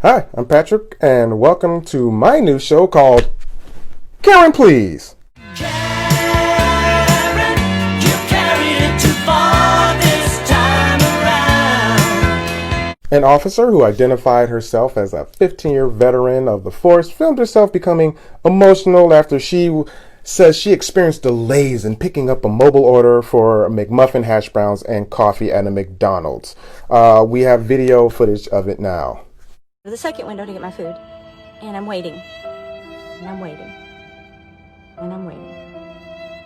Hi, I'm Patrick, and welcome to my new show called Karen Please. Karen, you carried it too far this time around. An officer who identified herself as a 15-year veteran of the force filmed herself becoming emotional after she says she experienced delays in picking up a mobile order for McMuffin hash browns and coffee at a McDonald's. We have video footage of it now. The second window to get my food, and I'm waiting, and I'm waiting, and I'm waiting,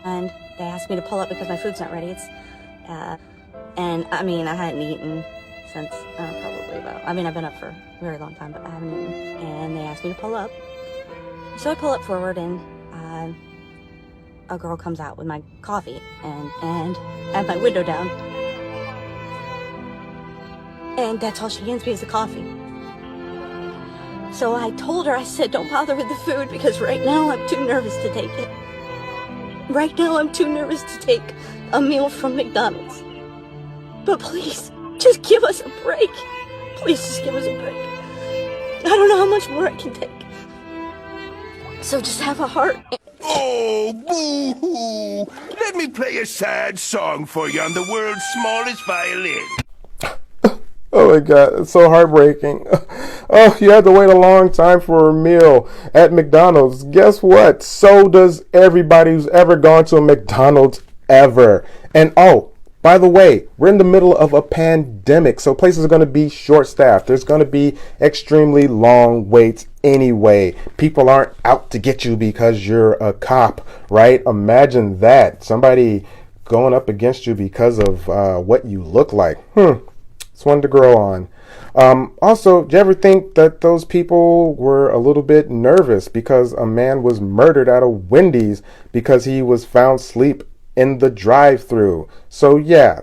and they asked me to pull up because my food's not ready. And I mean, I hadn't eaten since probably I've been up for a very long time, but I haven't eaten, and they asked me to pull up. So I pull up forward, and a girl comes out with my coffee, and I have my window down, and that's all she hands me is the coffee. So I told her, I said, don't bother with the food because right now I'm too nervous to take it. Right now I'm too nervous to take a meal from McDonald's. But please, just give us a break. Please just give us a break. I don't know how much more I can take. So just have a heart. Oh, boo-hoo! Let me play a sad song for you on the world's smallest violin. Oh my God, it's so heartbreaking. Oh, you had to wait a long time for a meal at McDonald's. Guess what? So does everybody who's ever gone to a McDonald's ever. And oh, by the way, we're in the middle of a pandemic, so places are going to be short-staffed. There's going to be extremely long waits anyway. People aren't out to get you because you're a cop, right? Imagine that. Somebody going up against you because of what you look like. It's one to grow on. Also, do you ever think that those people were a little bit nervous because a man was murdered at a Wendy's because he was found asleep in the drive-thru? So yeah,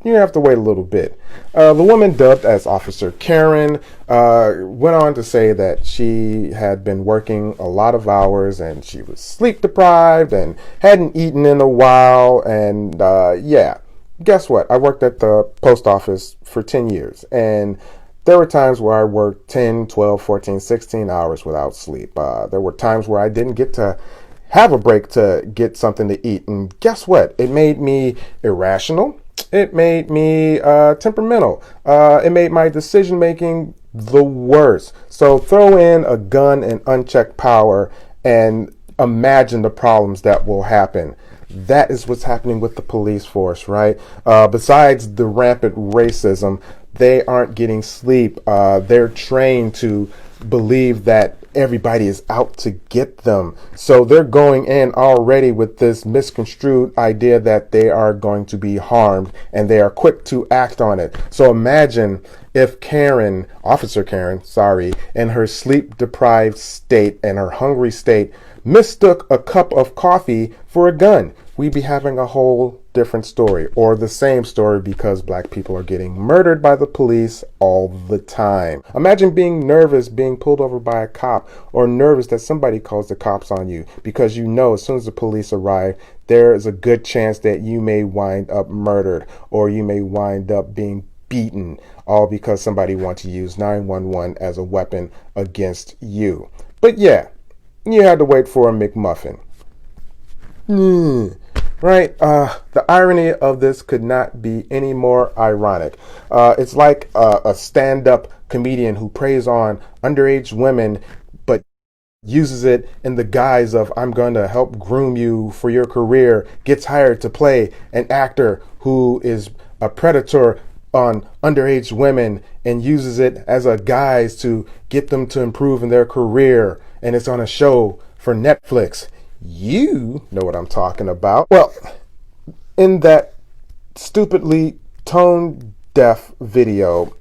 you have to wait a little bit. The woman dubbed as Officer Karen went on to say that she had been working a lot of hours and she was sleep deprived and hadn't eaten in a while, and yeah. Guess what? I worked at the post office for 10 years, and there were times where I worked 10, 12, 14, 16 hours without sleep. There were times where I didn't get to have a break to get something to eat, and guess what? It made me irrational. It made me temperamental. It made my decision making the worst. So throw in a gun and unchecked power and imagine the problems that will happen. That is what's happening with the police force, right? Besides the rampant racism, they aren't getting sleep. They're trained to believe that everybody is out to get them. So they're going in already with this misconstrued idea that they are going to be harmed, and they are quick to act on it. So imagine if Karen, Officer Karen, in her sleep-deprived state and her hungry state, mistook a cup of coffee for a gun. We'd be having a whole different story, or the same story, because black people are getting murdered by the police all the time. Imagine being nervous being pulled over by a cop, or nervous that somebody calls the cops on you, because you know as soon as the police arrive, there is a good chance that you may wind up murdered, or you may wind up being beaten, all because somebody wants to use 911 as a weapon against you. But yeah, you had to wait for a McMuffin. Right? The irony of this could not be any more ironic. It's like a stand-up comedian who preys on underage women but uses it in the guise of, I'm going to help groom you for your career, gets hired to play an actor who is a predator on underage women and uses it as a guise to get them to improve in their career, and it's on a show for Netflix. You know what I'm talking about. Well, in that stupidly tone-deaf video,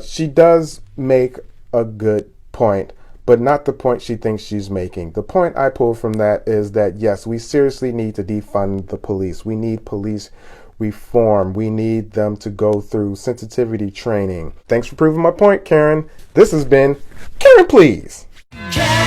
she does make a good point, but not the point she thinks she's making. The point I pull from that is that, yes, we seriously need to defund the police. We need police reform. We need them to go through sensitivity training. Thanks for proving my point, Karen. This has been Karen Please. Karen.